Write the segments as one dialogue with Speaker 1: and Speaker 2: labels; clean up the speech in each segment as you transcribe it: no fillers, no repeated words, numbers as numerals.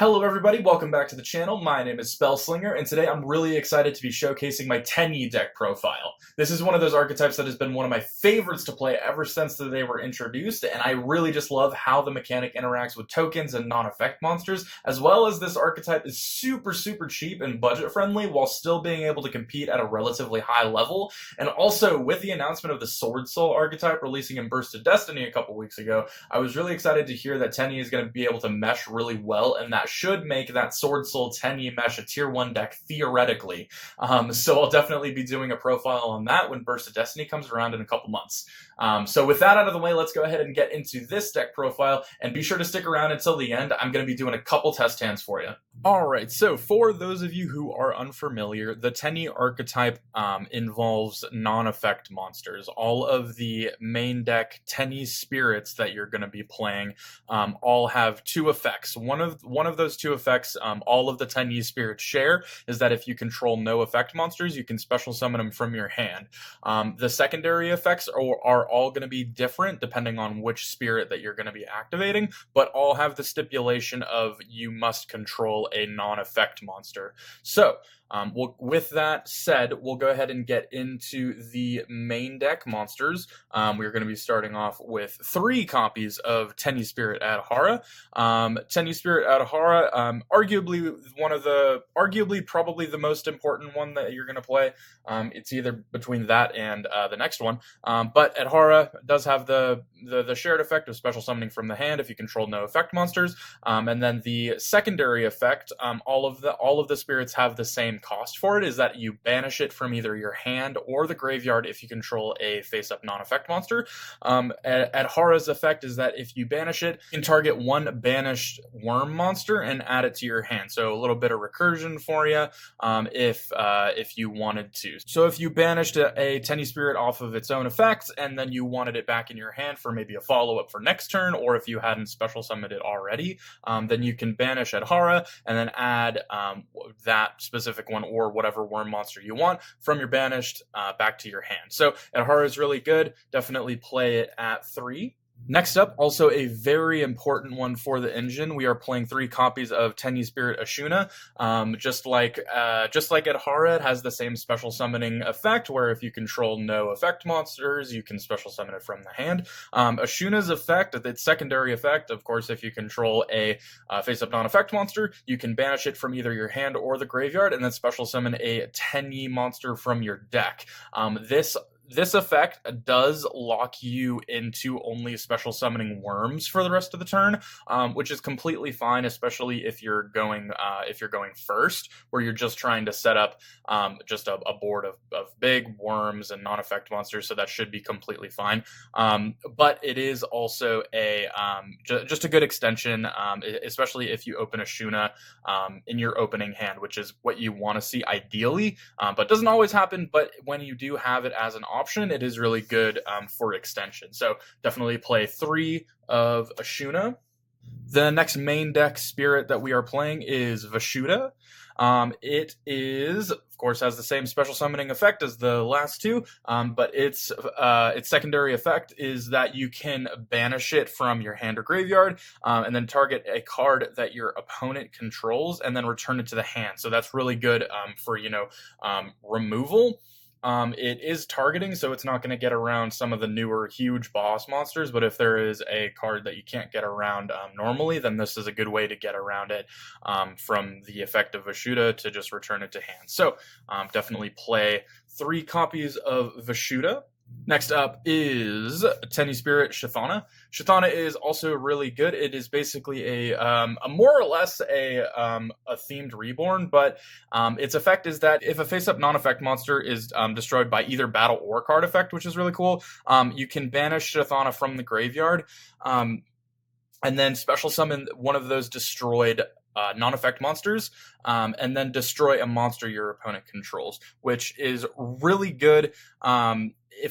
Speaker 1: Hello everybody, welcome back to the channel. My name is Spellslinger, and today I'm really excited to be showcasing my Tenyi deck profile. This is one of those archetypes that has been one of my favorites to play ever since they were introduced, and I really just love how the mechanic interacts with tokens and non-effect monsters, as well as this archetype is super cheap and budget friendly while still being able to compete at a relatively high level. And also, with the announcement of the Sword Soul archetype releasing in Burst of Destiny a couple weeks ago, I was really excited to hear that Tenyi is going to be able to mesh really well, and that should make that Sword Soul Tenyi mesh a tier 1 deck theoretically. So I'll definitely be doing a profile on that when Burst of Destiny comes around in a couple months. So with that out of the way, let's go ahead and get into this deck profile, and be sure to stick around until the end. I'm going to be doing a couple test hands for you. Alright, so for those of you who are unfamiliar, the Tenyi archetype involves non-effect monsters. All of the main deck Tenyi spirits that you're going to be playing all have two effects. One of those two effects all of the Tenyi spirits share is that if you control no effect monsters, you can special summon them from your hand. The secondary effects are all going to be different depending on which spirit that you're going to be activating, but all have the stipulation of you must control a non-effect monster. So with that said, we'll go ahead and get into the main deck monsters. We're going to be starting off with 3 copies of Tenyi Spirit Adhara. Tenyi Spirit Adhara, arguably probably the most important one that you're going to play. It's either between that and the next one. But Adhara does have the shared effect of special summoning from the hand if you control no effect monsters. And then the secondary effect, all of the spirits have the same cost for it, is that you banish it from either your hand or the graveyard if you control a face-up non-effect monster. Adhara's effect is that if you banish it, you can target one banished worm monster and add it to your hand. So a little bit of recursion for you if you wanted to. So if you banished a Tenyi Spirit off of its own effects and then you wanted it back in your hand for maybe a follow-up for next turn, or if you hadn't special summoned it already, then you can banish Adhara and then add that specific one or whatever worm monster you want from your banished back to your hand. So Adhara is really good. Definitely play it at 3. Next up, also a very important one for the engine, we are playing 3 copies of Tenyi Spirit Ashuna. Just like Adhara, it has the same special summoning effect, where if you control no effect monsters, you can special summon it from the hand. Ashuna's effect, its secondary effect, of course, if you control a face-up non-effect monster, you can banish it from either your hand or the graveyard, and then special summon a Tenyi monster from your deck. This effect does lock you into only special summoning worms for the rest of the turn, which is completely fine, especially if you're going first, where you're just trying to set up just a board of big worms and non-effect monsters. So that should be completely fine. But it is also just a good extension, especially if you open Ashuna in your opening hand, which is what you want to see ideally, but doesn't always happen. But when you do have it as an option, it is really good for extension. So definitely play 3 of Ashuna. The next main deck spirit that we are playing is Vashuda. It is, of course, has the same special summoning effect as the last 2, but its secondary effect is that you can banish it from your hand or graveyard, and then target a card that your opponent controls, and then return it to the hand. So that's really good for removal. It is targeting, so it's not going to get around some of the newer huge boss monsters, but if there is a card that you can't get around normally, then this is a good way to get around it from the effect of Vashuda to just return it to hand. So definitely play 3 copies of Vashuda. Next up is Tenyi Spirit Shithana. Shithana is also really good. It is basically a more or less a themed reborn, but its effect is that if a face-up non-effect monster is destroyed by either battle or card effect, which is really cool, you can banish Shithana from the graveyard, and then special summon one of those destroyed non-effect monsters, and then destroy a monster your opponent controls, which is really good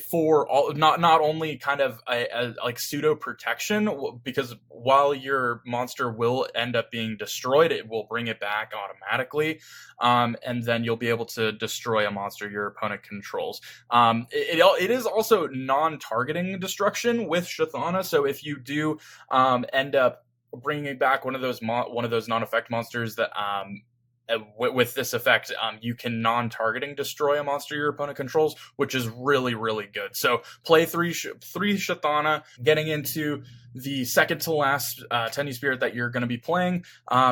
Speaker 1: for not only kind of a like pseudo protection, because while your monster will end up being destroyed, it will bring it back automatically, and then you'll be able to destroy a monster your opponent controls. It is also non-targeting destruction with Shithana, so if you do end up bringing back one of those non-effect monsters that with this effect, you can non-targeting destroy a monster your opponent controls, which is really, really good. So play three Shatana. Getting into the second to last Tenyi Spirit that you're going to be playing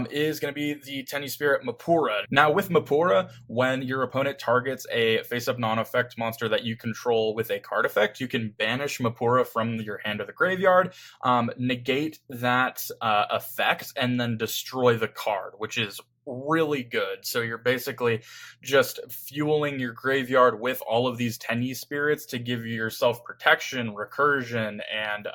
Speaker 1: is going to be the Tenyi Spirit Mapura. Now, with Mapura, when your opponent targets a face-up non-effect monster that you control with a card effect, you can banish Mapura from your hand or the graveyard, negate that effect, and then destroy the card, which is really good. So you're basically just fueling your graveyard with all of these Tenyi spirits to give yourself protection, recursion, and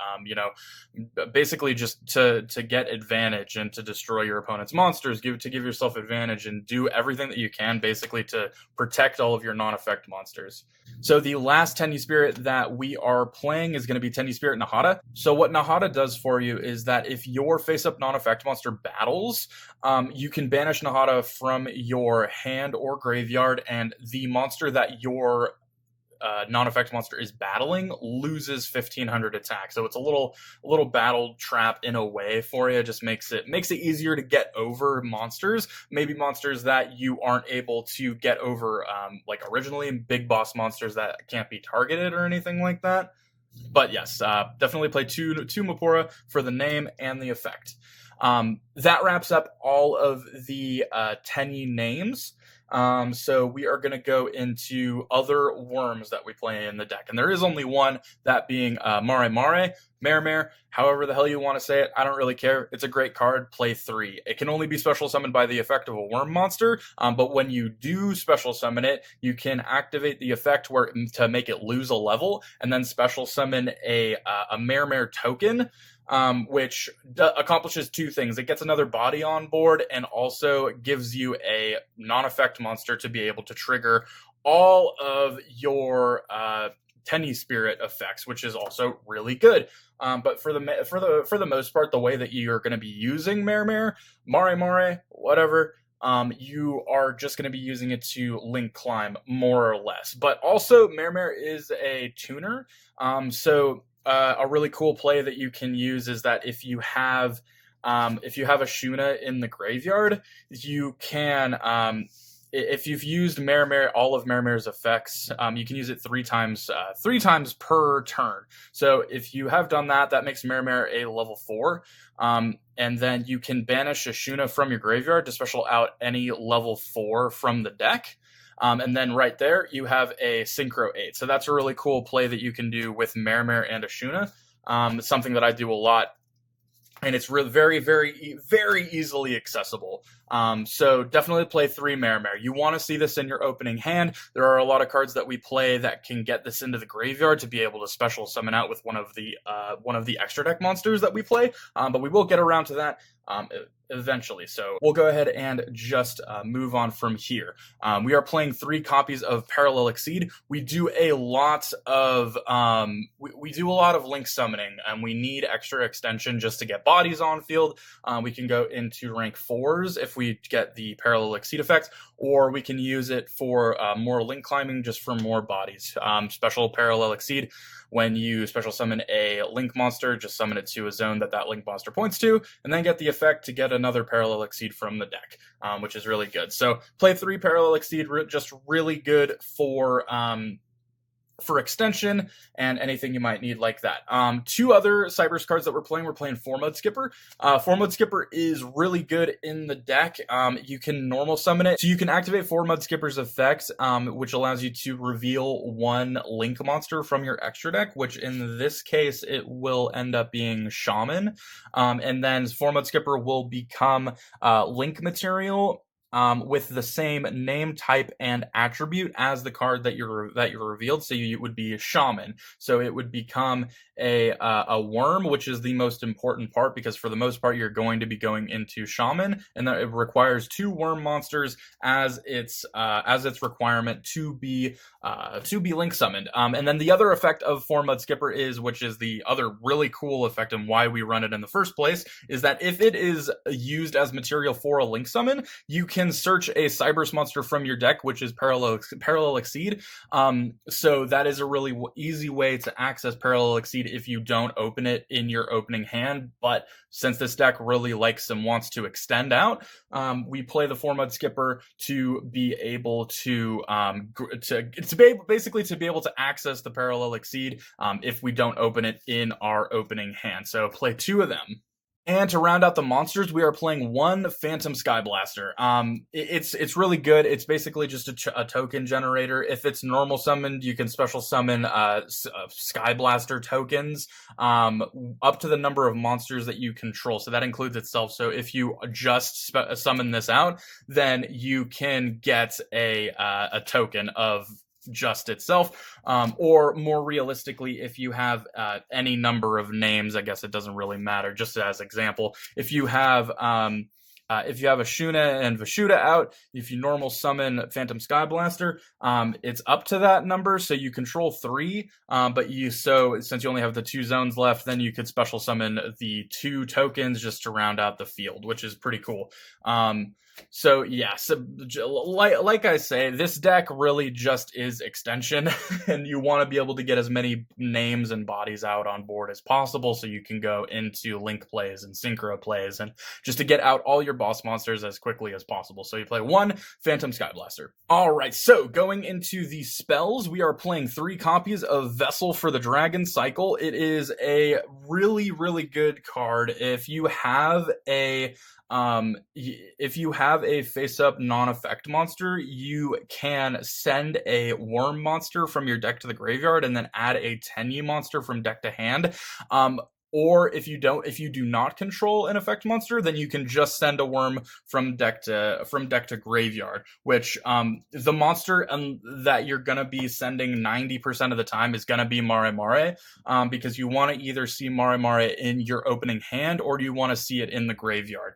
Speaker 1: basically just to get advantage and to destroy your opponent's monsters, give yourself advantage and do everything that you can basically to protect all of your non-effect monsters. So the last Tenyi Spirit that we are playing is going to be Tenyi Spirit Nahata. So what Nahata does for you is that if your face-up non-effect monster battles, you can banish Nahata from your hand or graveyard, and the monster that your non-effect monster is battling loses 1500 attack. So it's a little battle trap in a way for you. It just makes it easier to get over monsters, maybe monsters that you aren't able to get over like originally, big boss monsters that can't be targeted or anything like that. But yes, definitely play two Mapura for the name and the effect. That wraps up all of the Tenyi names. So we are going to go into other worms that we play in the deck. And there is only one, that being Mare, however the hell you want to say it. I don't really care. It's a great card. Play 3. It can only be special summoned by the effect of a worm monster, but when you do special summon it, you can activate the effect to make it lose a level, and then special summon a Mare token, which accomplishes two things. It gets another body on board and also gives you a non-effect monster to be able to trigger all of your Tenyi Spirit effects, which is also really good. But for the most part, the way that you're going to be using Mare, whatever, you are just going to be using it to link climb more or less. But also, Mare is a tuner, so a really cool play that you can use is that if you have a Shuna in the graveyard, you can, if you've used all of Mare's effects, you can use it three times per turn. So if you have done that, that makes Mare a level 4. And then you can banish a Shuna from your graveyard to special out any level 4 from the deck. And then right there, you have a Synchro 8. So that's a really cool play that you can do with Mare and Ashuna. It's something that I do a lot, and it's really very, very, very easily accessible. So definitely play 3 Mare. You want to see this in your opening hand. There are a lot of cards that we play that can get this into the graveyard to be able to special summon out with one of the extra deck monsters that we play. But we will get around to that eventually. So we'll go ahead and just move on from here. We are playing 3 copies of Parallel Exceed. We do a lot of link summoning, and we need extra extension just to get bodies on field. We can go into rank 4s if we get the Parallel Exceed effect, or we can use it for more link climbing just for more bodies. Special Parallel Exceed. When you special summon a link monster, just summon it to a zone that link monster points to, and then get the effect to get another Parallel Exceed from the deck, which is really good. So play 3 Parallel Exceed, just really good for extension and anything you might need like that. 2 other Cybers cards that we're playing 4 Mud Skipper. 4 Mud Skipper is really good in the deck. You can normal summon it. So you can activate 4 Mud Skipper's effects, which allows you to reveal 1 link monster from your extra deck, which in this case, it will end up being Shaman. And then 4 Mud Skipper will become link material with the same name, type, and attribute as the card that you're revealed. So it would be a Shaman. So it would become a worm, which is the most important part, because for the most part you're going to be going into Shaman, and that it requires 2 worm monsters as its requirement to be link summoned. And then the other effect of 4 Mud Skipper which is the other really cool effect and why we run it in the first place, is that if it is used as material for a link summon, you can can search a Cyberse monster from your deck, which is Parallel Exceed. So that is a really easy way to access Parallel Exceed if you don't open it in your opening hand. But since this deck really likes and wants to extend out, we play the 4-Mud Skipper to be able to basically to be able to access the Parallel Exceed if we don't open it in our opening hand. So play 2 of them. And to round out the monsters, we are playing 1 Phantom Skyblaster. It's really good. It's basically just a token generator. If it's normal summoned, you can special summon Skyblaster tokens up to the number of monsters that you control. So that includes itself. So if you just summon this out, then you can get a token of just itself, or more realistically, if you have any number of names, I guess it doesn't really matter. Just as example, if you have Ashuna and Vashuda out, if you normal summon Phantom Skyblaster, it's up to that number, so you control 3, but since you only have the 2 zones left, then you could special summon the 2 tokens just to round out the field, which is pretty cool. So like I say, this deck really just is extension, and you want to be able to get as many names and bodies out on board as possible so you can go into link plays and synchro plays and just to get out all your boss monsters as quickly as possible. So you play 1 Phantom Skyblaster. Alright, so going into the spells, we are playing 3 copies of Vessel for the Dragon Cycle. It is a really, really good card. If you have a face-up non-effect monster, you can send a worm monster from your deck to the graveyard and then add a Tenyi monster from deck to hand. Or if you do not control an effect monster, then you can just send a worm from deck to graveyard, which the monster that you're gonna be sending 90% of the time is gonna be Mare Mare, because you want to either see Mare Mare in your opening hand or do you want to see it in the graveyard,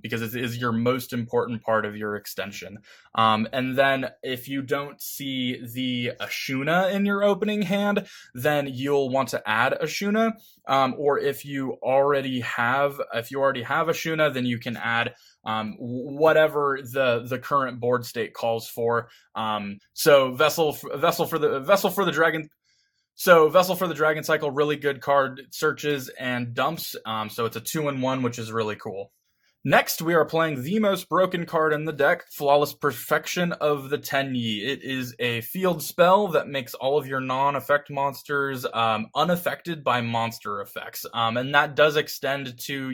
Speaker 1: because it is your most important part of your extension. And then if you don't see the Ashuna in your opening hand, then you'll want to add Ashuna. Or if you already have Ashuna, then you can add whatever the current board state calls for. So Vessel for the Dragon. So Vessel for the Dragon Cycle, really good card, searches and dumps. So it's a 2-in-1, which is really cool. Next, we are playing the most broken card in the deck, Flawless Perfection of the Tenyi. It is a field spell that makes all of your non-effect monsters unaffected by monster effects. And that does extend to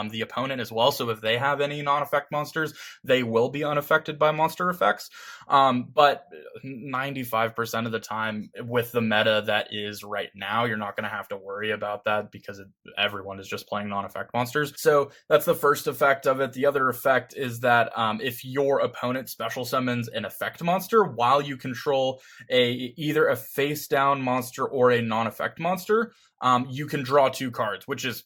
Speaker 1: the opponent as well, so if they have any non-effect monsters, they will be unaffected by monster effects. But 95% of the time, with the meta that is right now, you're not going to have to worry about that because everyone is just playing non-effect monsters. So that's the first effect of it. The other effect is that if your opponent special summons an effect monster while you control either a face down monster or a non-effect monster, you can draw 2 cards, which is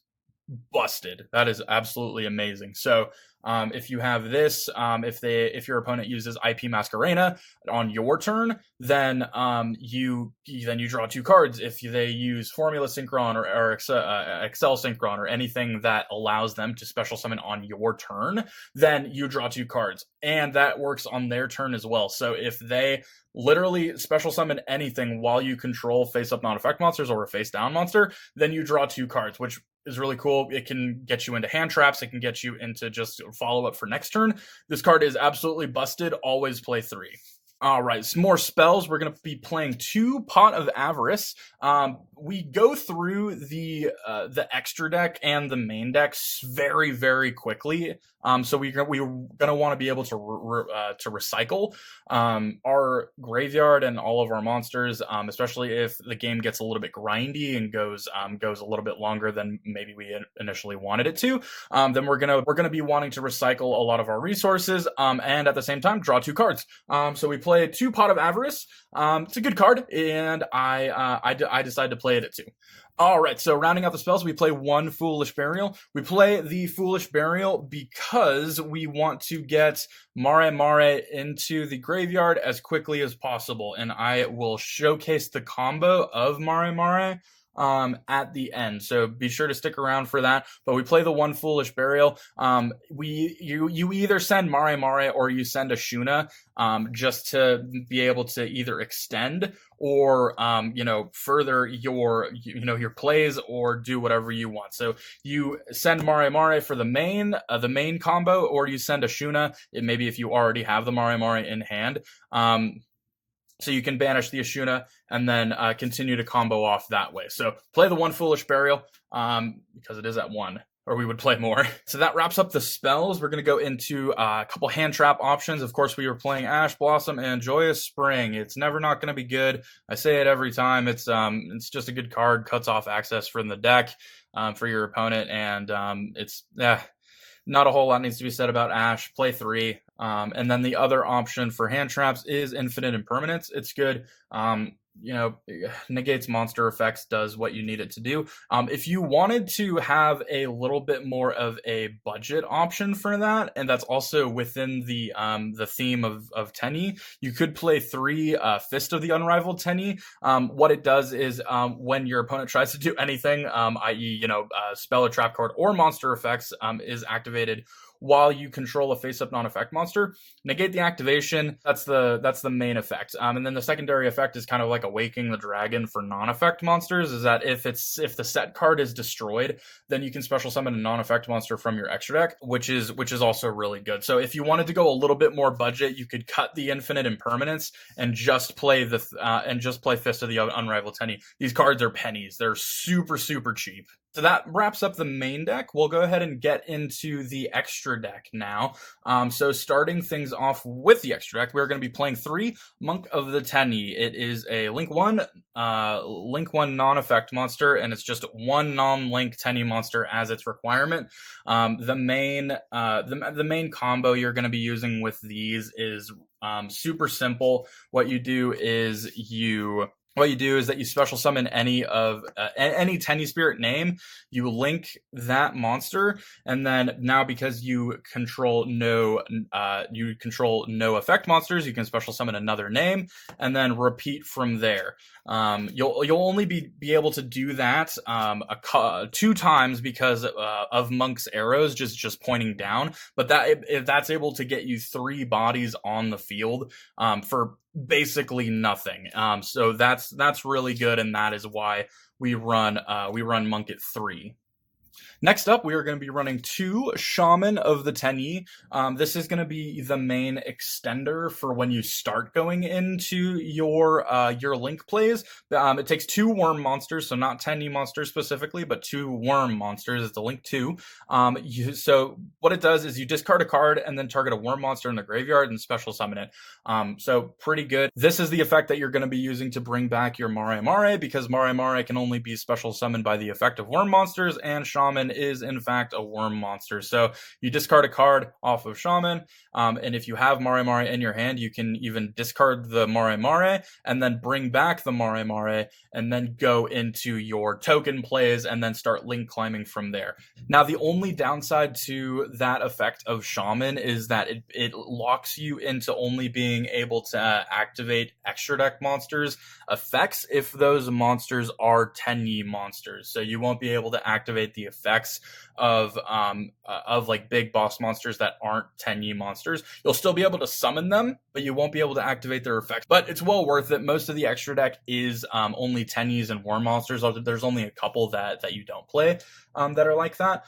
Speaker 1: busted. That is absolutely amazing. So if you have this, if your opponent uses IP Masquerena on your turn, then you draw 2 cards. If they use Formula Synchron or Excel Synchron or anything that allows them to special summon on your turn, then you draw 2 cards, and that works on their turn as well. So if they literally special summon anything while you control face up non-effect monsters or a face down monster, then you draw 2 cards, which is really cool. It can get you into hand traps. It can get you into just follow up for next turn. This card is absolutely busted. Always play 3. All right, some more spells. We're going to be playing 2 Pot of Avarice. We go through the extra deck and the main decks very, very quickly. So we're going to want to be able to recycle our graveyard and all of our monsters, especially if the game gets a little bit grindy and goes a little bit longer than maybe we initially wanted it to. Then we're gonna be wanting to recycle a lot of our resources, and at the same time draw 2 cards. So we play 2 Pot of Avarice. It's a good card, and I decided to play it at 2. All right, so rounding out the spells, we play 1 Foolish Burial. We play the Foolish Burial because we want to get Mare Mare into the graveyard as quickly as possible, and I will showcase the combo of Mare Mare at the end. So be sure to stick around for that. But we play the One Foolish Burial. You either send Mare Mare or you send a Shuna, just to be able to either extend or further your plays or do whatever you want. So you send Mare Mare for the main combo, or you send a Shuna, maybe if you already have the Mare Mare in hand. So you can banish the Ashuna and then continue to combo off that way. So play the One Foolish Burial because it is at 1. Or we would play more. So that wraps up the spells. We're going to go into a couple hand trap options. Of course, we were playing Ash Blossom and Joyous Spring. It's never not going to be good. I say it every time. It's just a good card. Cuts off access from the deck for your opponent. And not a whole lot needs to be said about Ash. Play 3. And then the other option for hand traps is Infinite Impermanence. It's good. Negates monster effects, does what you need it to do. If you wanted to have a little bit more of a budget option for that, and that's also within the theme of Tenyi, you could play 3 Fist of the Unrivaled Tenyi. What it does is when your opponent tries to do anything, i.e., spell or trap card or monster effects, is activated while you control a face-up non-effect monster, negate the activation. That's the main effect. And then the secondary effect is kind of like Awakening the Dragon for non-effect monsters, is that if the set card is destroyed, then you can special summon a non-effect monster from your extra deck, which is also really good. So if you wanted to go a little bit more budget, you could cut the Infinite Impermanence and just play Fist of the Unrivaled Tenyi. These cards are pennies. They're super, super cheap. So that wraps up the main deck. We'll go ahead and get into the extra deck now. So starting things off with the extra deck, we're going to be playing 3 Monk of the Tenyi. It is a Link 1 non-effect monster, and it's just 1 non-Link Tenyi monster as its requirement. The main combo you're going to be using with these is super simple. What you do is that you special summon any Tenyi Spirit name, you link that monster, and then now because you control no effect monsters, you can special summon another name, and then repeat from there. You'll only be able to do that 2 times because of Monk's arrows just pointing down, but that's able to get you 3 bodies on the field for basically nothing. So that's really good, and that is why we run Monk at 3. Next up, we are going to be running 2 Shaman of the Tenyi. This is going to be the main extender for when you start going into your Link plays. It takes 2 worm monsters, so not Tenyi monsters specifically, but 2 worm monsters. It's a Link 2. So what it does is you discard a card and then target a worm monster in the graveyard and special summon it. So pretty good. This is the effect that you're going to be using to bring back your Mare Mare, because Mare Mare can only be special summoned by the effect of worm monsters, and Shaman is in fact a worm monster. So you discard a card off of Shaman, and if you have Mare Mare in your hand, you can even discard the Mare Mare and then bring back the Mare Mare and then go into your token plays and then start Link climbing from there. Now, the only downside to that effect of Shaman is that it locks you into only being able to activate extra deck monsters effects if those monsters are Tenyi monsters. So you won't be able to activate the effects of like big boss monsters that aren't Tenyi monsters. You'll still be able to summon them, but you won't be able to activate their effects. But it's well worth it. Most of the extra deck is only Tenyis and worm monsters. There's only a couple that you don't play that are like that.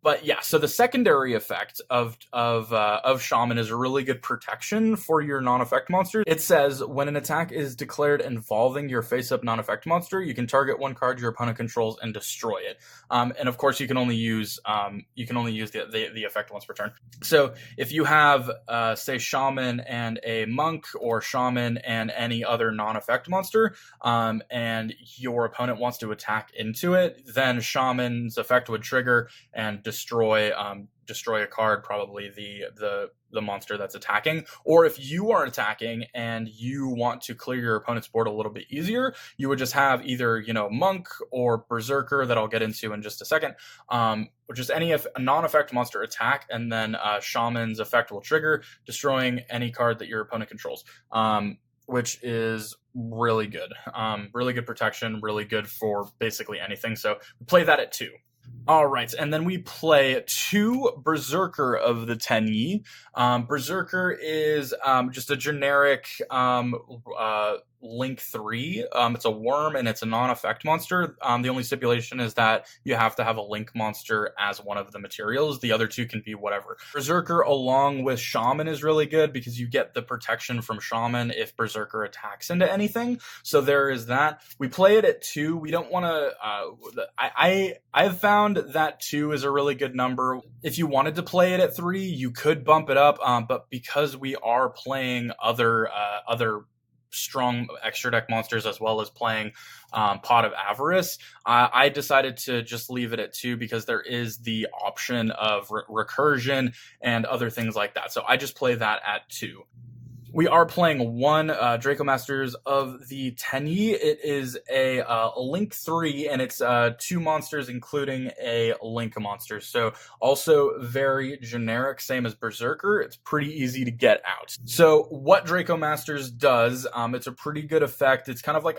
Speaker 1: But yeah, so the secondary effect of Shaman is a really good protection for your non-effect monsters. It says when an attack is declared involving your face-up non-effect monster, you can target 1 card your opponent controls and destroy it. And of course, you can only use the effect once per turn. So if you have say Shaman and a Monk, or Shaman and any other non-effect monster, and your opponent wants to attack into it, then Shaman's effect would trigger and destroy a card, probably the monster that's attacking. Or if you are attacking and you want to clear your opponent's board a little bit easier, you would just have either Monk or Berserker, that I'll get into in just a second, or just any non-effect monster attack, and then Shaman's effect will trigger, destroying any card that your opponent controls. which is really good. Really good protection, really good for basically anything. So we play that at 2. All right, and then we play 2 Berserker of the Tenyi. Berserker is just a generic Link 3. It's a worm and it's a non-effect monster. The only stipulation is that you have to have a Link monster as one of the materials. The other 2 can be whatever. Berserker along with Shaman is really good because you get the protection from Shaman if Berserker attacks into anything. So there is that. We play it at 2. We don't want to... I've found that 2 is a really good number. If you wanted to play it at 3, you could bump it up, but because we are playing other strong extra deck monsters as well as playing Pot of Avarice, I decided to just leave it at 2 because there is the option of recursion and other things like that. So I just play that at 2. We are playing 1 Draco Masters of the Tenyi. It is a Link 3, and it's 2 monsters, including a Link monster. So also very generic, same as Berserker. It's pretty easy to get out. So what Draco Masters does, it's a pretty good effect. It's kind of like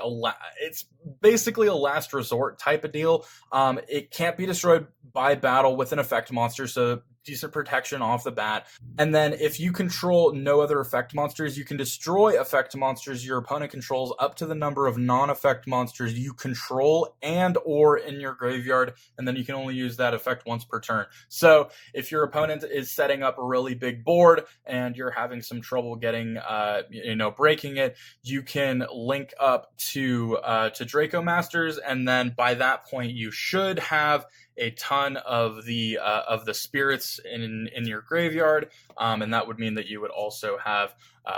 Speaker 1: it's basically a last resort type of deal. It can't be destroyed by battle with an effect monster, so decent protection off the bat. And then if you control no other effect monsters, you can destroy effect monsters your opponent controls up to the number of non-effect monsters you control and or in your graveyard, and then you can only use that effect once per turn. So if your opponent is setting up a really big board and you're having some trouble getting breaking it, you can link up to Draco Masters, and then by that point you should have a ton of the spirits in your graveyard, and that would mean that you would also have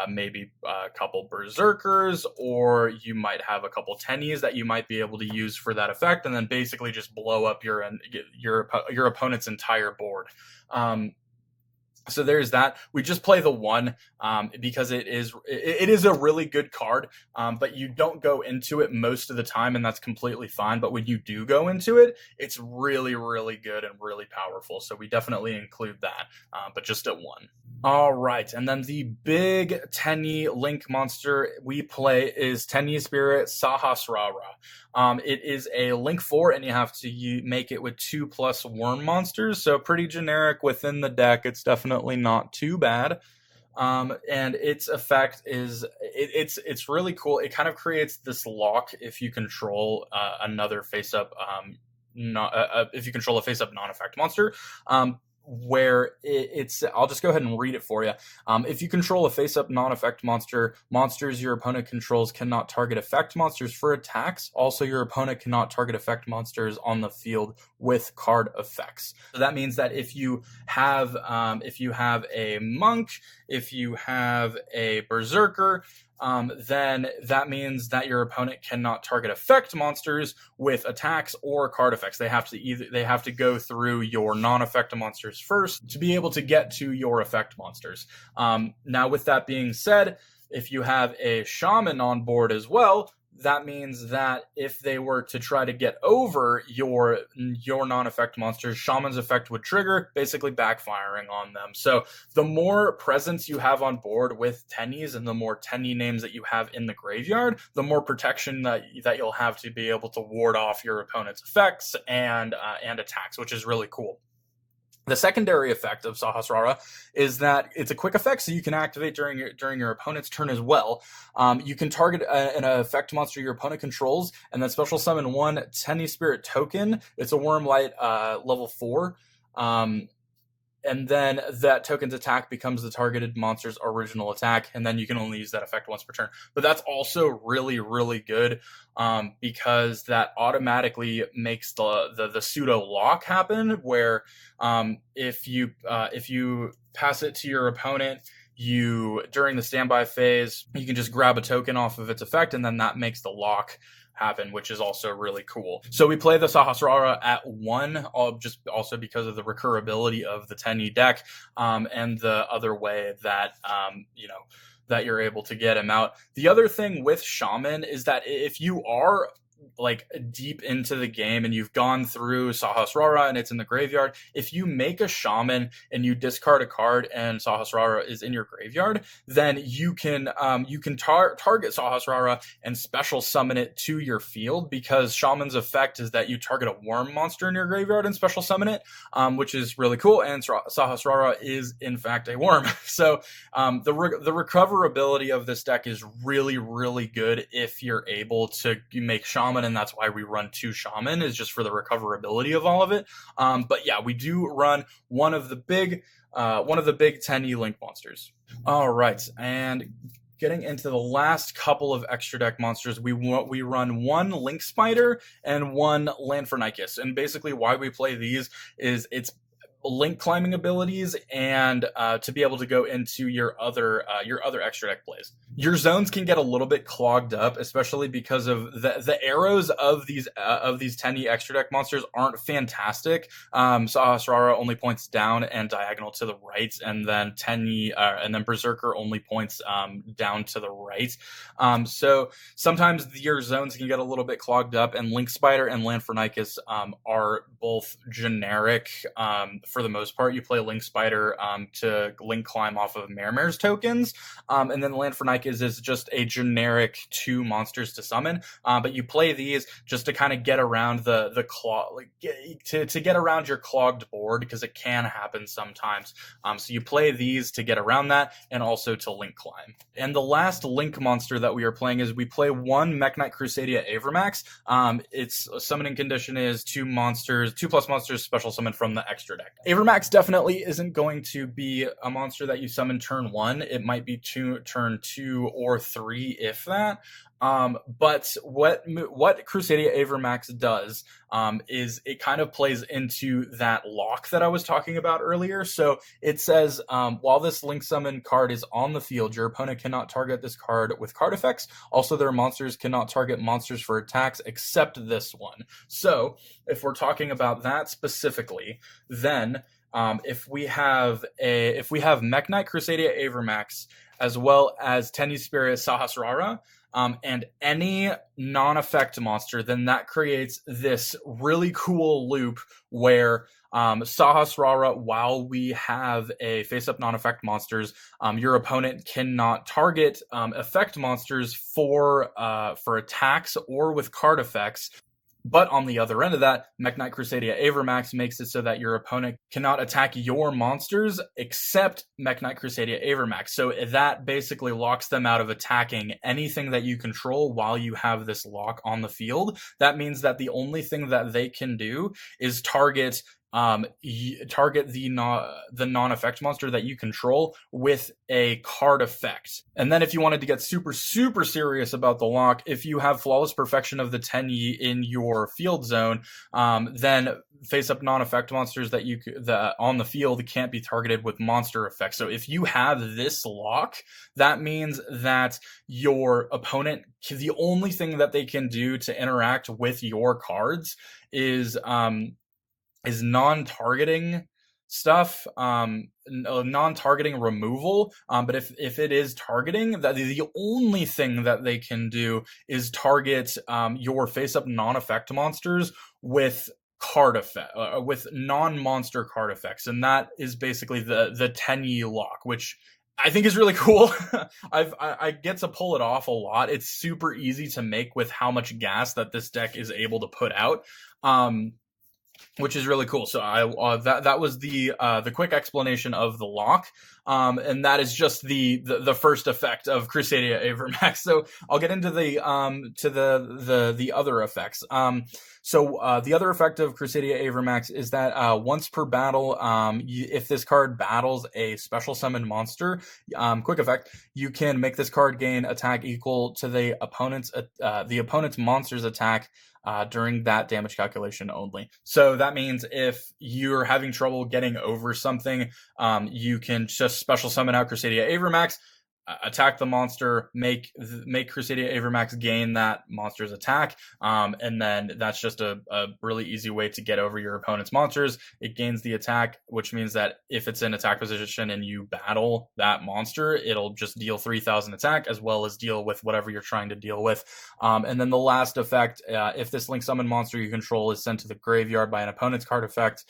Speaker 1: maybe a couple Berserkers, or you might have a couple Tenyis that you might be able to use for that effect, and then basically just blow up your opponent's entire board. So there's that. We just play the 1 because it is a really good card, but you don't go into it most of the time, and that's completely fine. But when you do go into it, it's really, really good and really powerful. So we definitely include that, but just at 1. All right, and then the big Tenyi Link monster we play is Tenyi Spirit Sahasrara. It is a Link 4, and you have to make it with 2+ worm monsters, so pretty generic within the deck. It's definitely not too bad. And its effect is it's really cool. It kind of creates this lock if you control another face-up if you control a face-up non-effect monster. Where it's I'll just go ahead and read it for you. If you control a face-up non-effect monsters your opponent controls cannot target effect monsters for attacks. Also, your opponent cannot target effect monsters on the field with card effects. So that means that if you have a monk, if you have a berserker, then that means that your opponent cannot target effect monsters with attacks or card effects. They have to go through your non-effect monsters first to be able to get to your effect monsters. Now, with that being said, if you have a shaman on board as well, that means that if they were to try to get over your non-effect monsters, Shaman's effect would trigger, basically backfiring on them. So the more presence you have on board with Tenyis and the more Tenyi names that you have in the graveyard, the more protection that you'll have to be able to ward off your opponent's effects and attacks, which is really cool. The secondary effect of Sahasrara is that it's a quick effect, so you can activate during your opponent's turn as well. You can target an effect monster your opponent controls, and then special summon 1 Tenyi Spirit token. It's a Worm Light level 4. And then that token's attack becomes the targeted monster's original attack, and then you can only use that effect once per turn. But that's also really, really good because that automatically makes the pseudo lock happen, where if you pass it to your opponent, during the standby phase, you can just grab a token off of its effect, and then that makes the lock happen, which is also really cool. So we play the Sahasrara at 1, just also because of the recurability of the Tenyi deck, and the other way that that you're able to get him out. The other thing with Shaman is that if you are like deep into the game and you've gone through Sahasrara and it's in the graveyard, if you make a shaman and you discard a card and Sahasrara is in your graveyard, then you can target Sahasrara and special summon it to your field, because shaman's effect is that you target a worm monster in your graveyard and special summon it, which is really cool. And Sahasrara is in fact a worm. So the recoverability of this deck is really, really good if you're able to make shaman, and that's why we run 2 shaman, is just for the recoverability of all of it. But yeah, we do run one of the big Tenyi Link monsters. All right, and getting into the last couple of extra deck monsters, we run 1 Link Spider and 1 Land for Nykus. And basically why we play these is it's link climbing abilities and to be able to go into your other extra deck plays. Your zones can get a little bit clogged up, especially because of the arrows of these Tenyi extra deck monsters aren't fantastic. Sahasrara only points down and diagonal to the right, and then Tenyi and then Berserker only points down to the right. So sometimes your zones can get a little bit clogged up, and Link Spider and Land for Nykus are both generic. For the most part, you play Link Spider to link climb off of Mare's tokens, and then Land for Nykus is just a generic 2 monsters to summon. But you play these just to kind of get around the claw, like to get around your clogged board, because it can happen sometimes. So you play these to get around that, and also to link climb. And the last link monster that we are playing is we play 1 Mekk-Knight Crusadia Avermax. Its summoning condition is 2 plus monsters special summon from the extra deck. Avermax definitely isn't going to be a monster that you summon turn 1. It might be turn 2 or 3, if that. But what Crusadia Avermax does is it kind of plays into that lock that I was talking about earlier. So it says, while this link summon card is on the field, your opponent cannot target this card with card effects. Also, their monsters cannot target monsters for attacks except this one. So if we're talking about that specifically, then if we have Mekk-Knight Crusadia Avermax as well as Tenyi Spirit Sahasrara, and any non-effect monster, then that creates this really cool loop where Sahasrara, while we have a face-up non-effect monsters, your opponent cannot target effect monsters for attacks or with card effects. But on the other end of that, Mekk-Knight Crusadia Avermax makes it so that your opponent cannot attack your monsters except Mekk-Knight Crusadia Avermax. So that basically locks them out of attacking anything that you control while you have this lock on the field. That means that the only thing that they can do is target the non-effect monster that you control with a card effect. And then if you wanted to get super, super serious about the lock, if you have Flawless Perfection of the Tenyi in your field zone, then face-up non-effect monsters that on the field can't be targeted with monster effects. So if you have this lock, that means that your opponent, the only thing that they can do to interact with your cards is non-targeting stuff, non-targeting removal. But if it is targeting, that the only thing that they can do is target your face-up non-effect monsters with card effect, with non-monster card effects, and that is basically the Tenyi lock, which I think is really cool. I get to pull it off a lot. It's super easy to make with how much gas that this deck is able to put out. Which is really cool. So that was the quick explanation of the lock, and that is just the first effect of Crusadia Avermax. So I'll get into the other effects. So the other effect of Crusadia Avermax is that once per battle, if this card battles a special summon monster, quick effect, you can make this card gain attack equal to the opponent's monster's attack during that damage calculation only. So that means if you're having trouble getting over something, you can just special summon out Crusadia Avermax, attack the monster, make Crusadia Avermax gain that monster's attack, and then that's just a really easy way to get over your opponent's monsters. It gains the attack, which means that if it's in attack position and you battle that monster, it'll just deal 3,000 attack as well as deal with whatever you're trying to deal with. And then the last effect, if this link summon monster you control is sent to the graveyard by an opponent's card effect,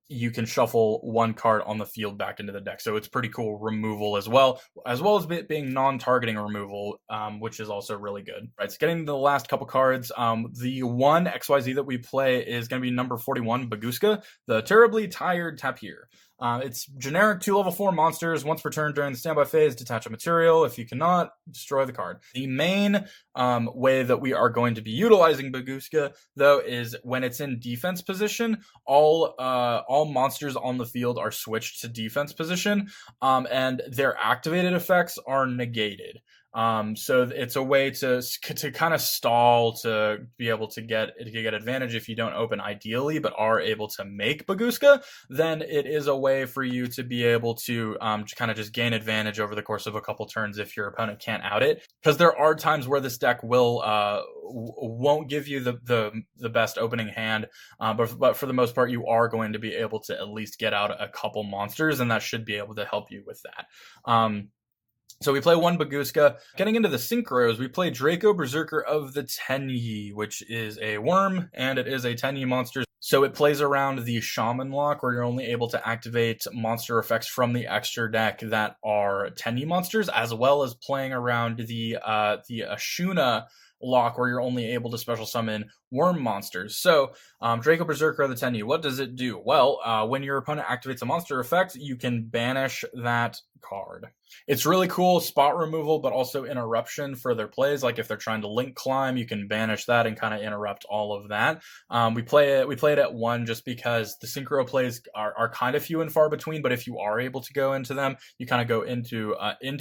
Speaker 1: you can shuffle one card on the field back into the deck. So it's pretty cool removal as well as it being non-targeting removal, which is also really good. Right, so getting to the last couple cards, the one XYZ that we play is going to be number 41, Baguska, the Terribly Tired Tapir. It's generic 2 level 4 monsters. Once per turn during the standby phase, detach a material. If you cannot, destroy the card. The main way that we are going to be utilizing Baguska, though, is when it's in defense position, all monsters on the field are switched to defense position, and their activated effects are negated. So it's a way to kind of stall, to be able to get advantage if you don't open ideally, but are able to make Baguska. Then it is a way for you to be able to kind of just gain advantage over the course of a couple turns if your opponent can't out it. Because there are times where this deck won't give you the best opening hand, but for the most part, you are going to be able to at least get out a couple monsters, and that should be able to help you with that. So we play one Baguska. Getting into the synchros, we play Draco Berserker of the Tenyi, which is a worm, and it is a Tenyi monster. So it plays around the Shaman lock, where you're only able to activate monster effects from the extra deck that are Tenyi monsters, as well as playing around the Ashuna lock, where you're only able to special summon worm monsters. So Draco Berserker of the Tenyi, what does it do? Well, when your opponent activates a monster effect, you can banish that card. It's really cool spot removal, but also interruption for their plays. Like if they're trying to link climb, you can banish that and kind of interrupt all of that. We play it at 1 just because the synchro plays are kind of few and far between, but if you are able to go into them, you kind of go into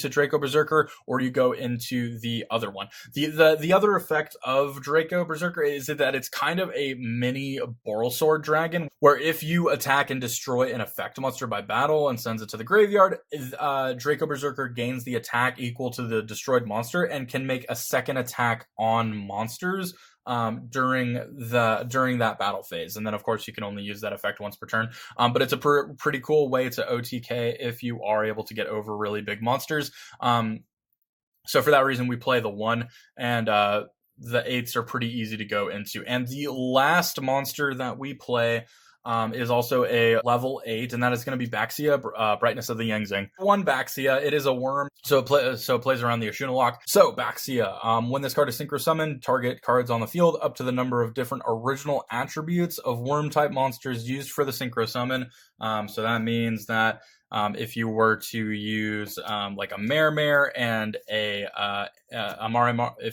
Speaker 1: Draco Berserker, or you go into the other one. The other effect of Draco Berserker is that it's kind of a mini Borrelsword Dragon, where if you attack and destroy an effect monster by battle and sends it to the graveyard, Draco Berserker gains the attack equal to the destroyed monster and can make a second attack on monsters during that battle phase. And then of course you can only use that effect once per turn, but it's a pretty cool way to OTK if you are able to get over really big monsters. So for that reason we play the 1, and the 8s are pretty easy to go into. And the last monster that we play is also a level 8, and that is going to be Baxia, Brightness of the Yangzing. 1 Baxia, it is a worm, so it plays around the Ashuna lock. So Baxia, when this card is synchro summoned, target cards on the field up to the number of different original attributes of worm type monsters used for the synchro summon. So that means that if you were to use like a Mare and if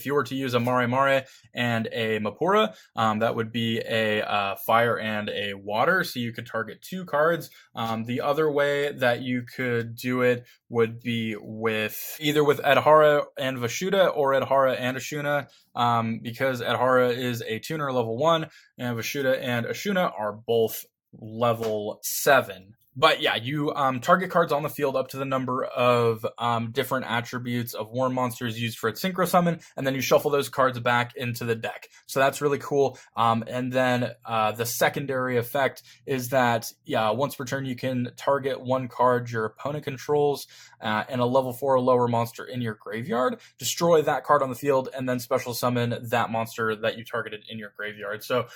Speaker 1: you were to use a Mare and a Mapura, that would be a fire and a water, so you could target 2 cards. The other way that you could do it would be either with Adhara and Vashuda, or Adhara and Ashuna, because Adhara is a tuner level 1, and Vashuda and Ashuna are both level 7. But yeah, you target cards on the field up to the number of different attributes of worm monsters used for its synchro summon, and then you shuffle those cards back into the deck. So that's really cool. And then the secondary effect is that, once per turn you can target 1 card your opponent controls and a level 4 or lower monster in your graveyard, destroy that card on the field, and then special summon that monster that you targeted in your graveyard. So,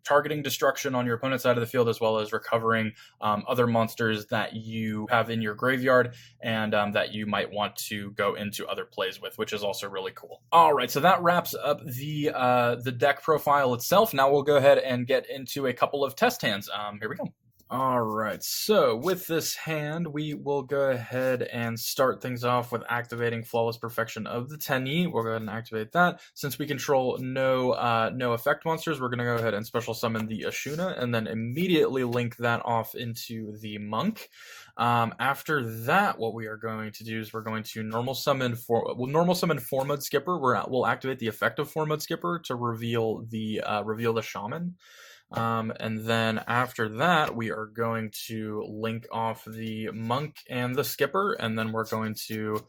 Speaker 1: targeting destruction on your opponent's side of the field, as well as recovering other monsters that you have in your graveyard and that you might want to go into other plays with, which is also really cool. All right, so that wraps up the deck profile itself. Now we'll go ahead and get into a couple of test hands. Here we go. All right, so with this hand, we will go ahead and start things off with activating Flawless Perfection of the Tenyi. We'll go ahead and activate that. Since we control no effect monsters, we're going to go ahead and special summon the Ashuna, and then immediately link that off into the Monk. After that, what we are going to do is we're going to normal summon Formode Skipper. We'll activate the effect of Formode Skipper to reveal the Shaman. And then after that, we are going to link off the monk and the skipper, and then we're going to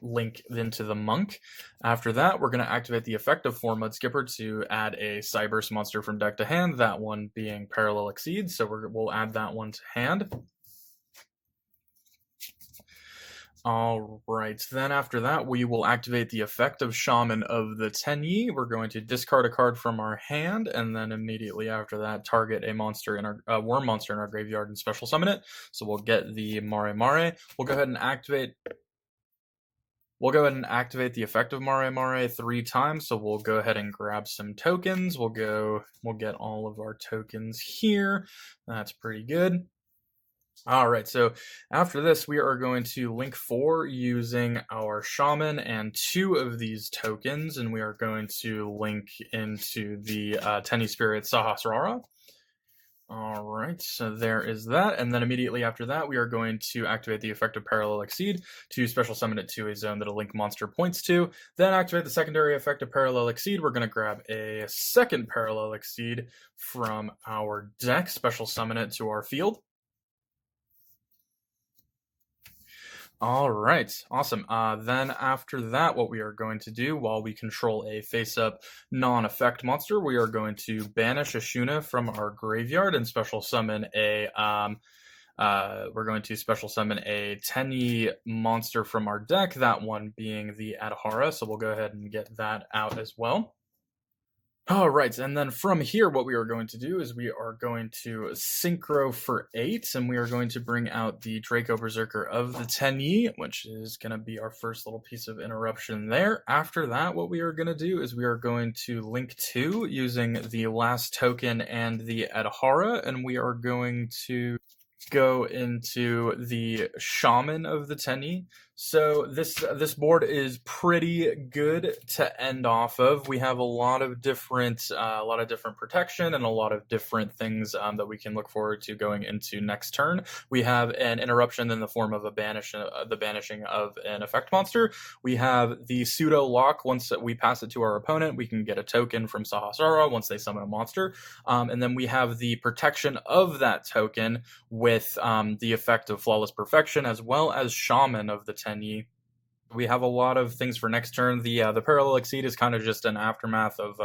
Speaker 1: link into the monk. After that, we're going to activate the effective 4-Mud Skipper to add a Cyberse monster from deck to hand, that one being Parallel Exceed, so we'll add that one to hand. Alright, then after that, we will activate the effective Shaman of the Tenyi. We're going to discard a card from our hand, and then immediately after that, target a monster in our worm monster in our graveyard and special summon it. So we'll get the Mare Mare. We'll go ahead and activate the effective Mare Mare 3 times, so we'll go ahead and grab some tokens. We'll get all of our tokens here. That's pretty good. Alright, so after this, we are going to link 4 using our Shaman and 2 of these tokens, and we are going to link into the Tenyi Spirit Sahasrara. Alright, so there is that, and then immediately after that, we are going to activate the effective Parallel Exceed to special summon it to a zone that a link monster points to, then activate the secondary effect of Parallel Exceed. We're going to grab a second Parallel Exceed from our deck, special summon it to our field. All right, awesome. Then after that, what we are going to do while we control a face-up non-effect monster, we are going to banish a Shuna from our graveyard and special summon a we're going to special summon a Tenyi monster from our deck, that one being the Adhara, so we'll go ahead and get that out as well. All right, and then from here, what we are going to do is we are going to synchro for 8, and we are going to bring out the Draco Berserker of the Tenyi, which is going to be our first little piece of interruption there. After that, what we are going to do is we are going to link 2 using the last token and the Adhara, and we are going to go into the Shaman of the Tenyi. So this board is pretty good to end off of. We have a lot of different protection and a lot of different things that we can look forward to going into next turn. We have an interruption in the form of the banishing of an effect monster. We have the pseudo lock. Once we pass it to our opponent, we can get a token from Sahasrara once they summon a monster, and then we have the protection of that token with the effect of Flawless Perfection, as well as Shaman of the Tenyi. We have a lot of things for next turn. The Parallel Exceed is kind of just an aftermath of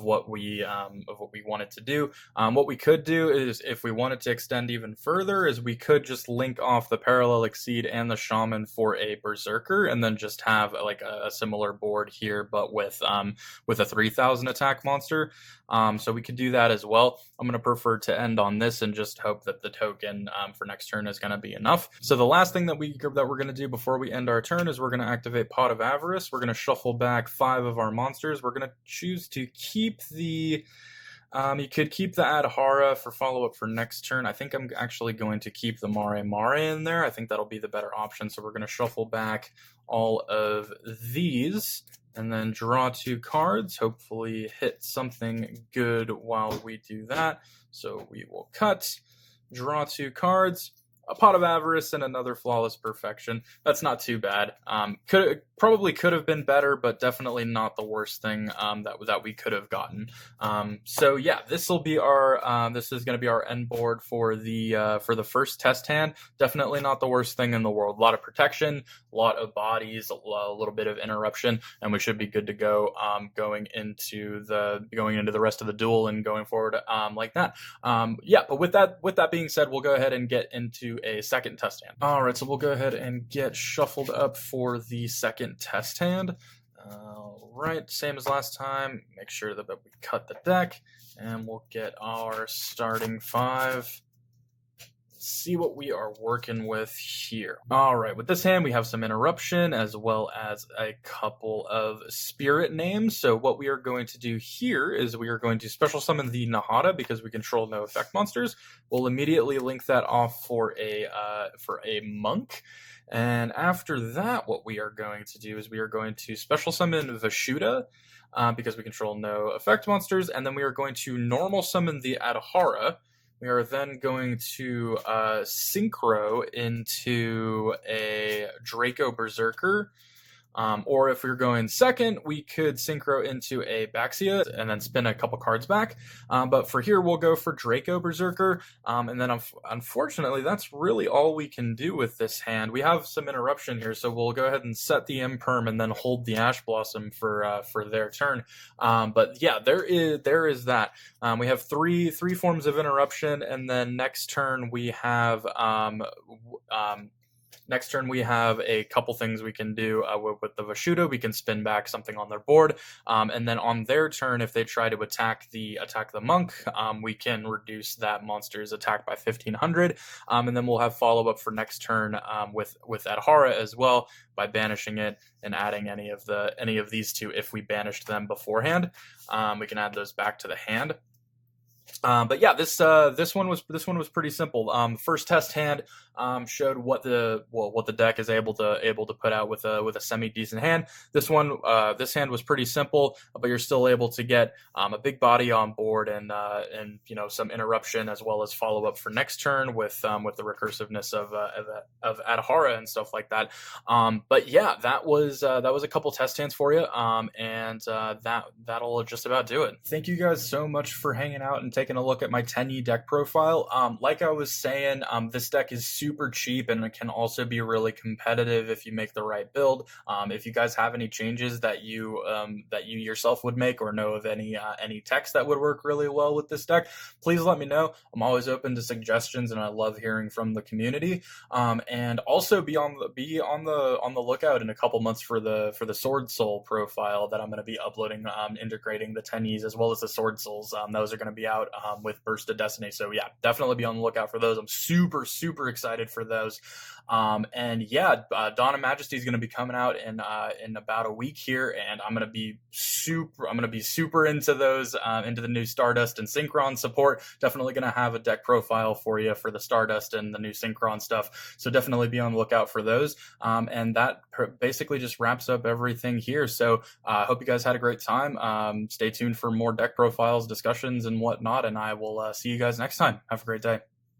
Speaker 1: what we wanted to do. What we could do is, if we wanted to extend even further, is we could just link off the Parallel Exceed and the Shaman for a Berserker, and then just have like a similar board here, but with a 3,000 attack monster. So we could do that as well. I'm going to prefer to end on this and just hope that the token for next turn is going to be enough. So the last thing that we're going to do before we end our turn is we're going to activate Pot of Avarice. We're going to shuffle back 5 of our monsters. We're going to choose to keep the you could keep the Adhara for follow-up for next turn. I think I'm actually going to keep the Mare Mare in there. I think that'll be the better option. So we're going to shuffle back all of these and then draw 2 cards, hopefully hit something good while we do that. So we will cut, draw 2 cards, a Pot of Avarice, and another Flawless Perfection. That's not too bad. Probably could have been better, but definitely not the worst thing that we could have gotten. So yeah, this is going to be our end board for the first test hand. Definitely not the worst thing in the world. A lot of protection, a lot of bodies, a little bit of interruption, and we should be good to go going into the rest of the duel and going forward like that. Yeah, but with that being said, we'll go ahead and get into a second test hand. All right, so we'll go ahead and get shuffled up for the second test hand. All right, same as last time. Make sure that we cut the deck, and we'll get our starting 5. See what we are working with here. All right, with this hand, we have some interruption as well as a couple of spirit names. So what we are going to do here is we are going to special summon the Nahada because we control no effect monsters. We'll immediately link that off for a monk. And after that, what we are going to do is we are going to special summon Vashuda because we control no effect monsters. And then we are going to normal summon the Adhara. We are then going to synchro into a Draco Berserker. Or if we are going second, we could synchro into a Baxia and then spin a couple cards back. But for here, we'll go for Draco Berserker. And then unfortunately, that's really all we can do with this hand. We have some interruption here, so we'll go ahead and set the Imperm and then hold the Ash Blossom for their turn. But yeah, there is that. We have three forms of interruption, and then next turn we have a couple things we can do with the Vashuda. We can spin back something on their board, and then on their turn, if they try to attack the monk, we can reduce that monster's attack by 1,500, and then we'll have follow up for next turn with Adhara as well by banishing it and adding any of these two if we banished them beforehand. We can add those back to the hand. But yeah, this one was pretty simple. First test hand showed what the deck is able to put out with a semi decent hand. This hand was pretty simple, but you're still able to get a big body on board and some interruption as well as follow up for next turn with the recursiveness of Adhara and stuff like that. But yeah, that was a couple test hands for you, and that'll just about do it. Thank you guys so much for hanging out and taking a look at my Tenyi deck profile. Like I was saying, this deck is super cheap and it can also be really competitive if you make the right build. If you guys have any changes that you yourself would make or know of any text that would work really well with this deck, please let me know. I'm always open to suggestions and I love hearing from the community. And also be on the lookout in a couple months for the Sword Soul profile that I'm going to be uploading, integrating the Tenyis as well as the Sword Souls. Those are going to be out with Burst of Destiny. So yeah, definitely be on the lookout for those. I'm super excited for those. And yeah, Dawn of Majesty is going to be coming out in about a week here, and I'm going to be super into those, into the new Stardust and Synchron support. Definitely going to have a deck profile for you for the Stardust and the new Synchron stuff. So definitely be on the lookout for those. And that basically just wraps up everything here. So I hope you guys had a great time. Stay tuned for more deck profiles, discussions, and whatnot, and I will see you guys next time. Have a great day.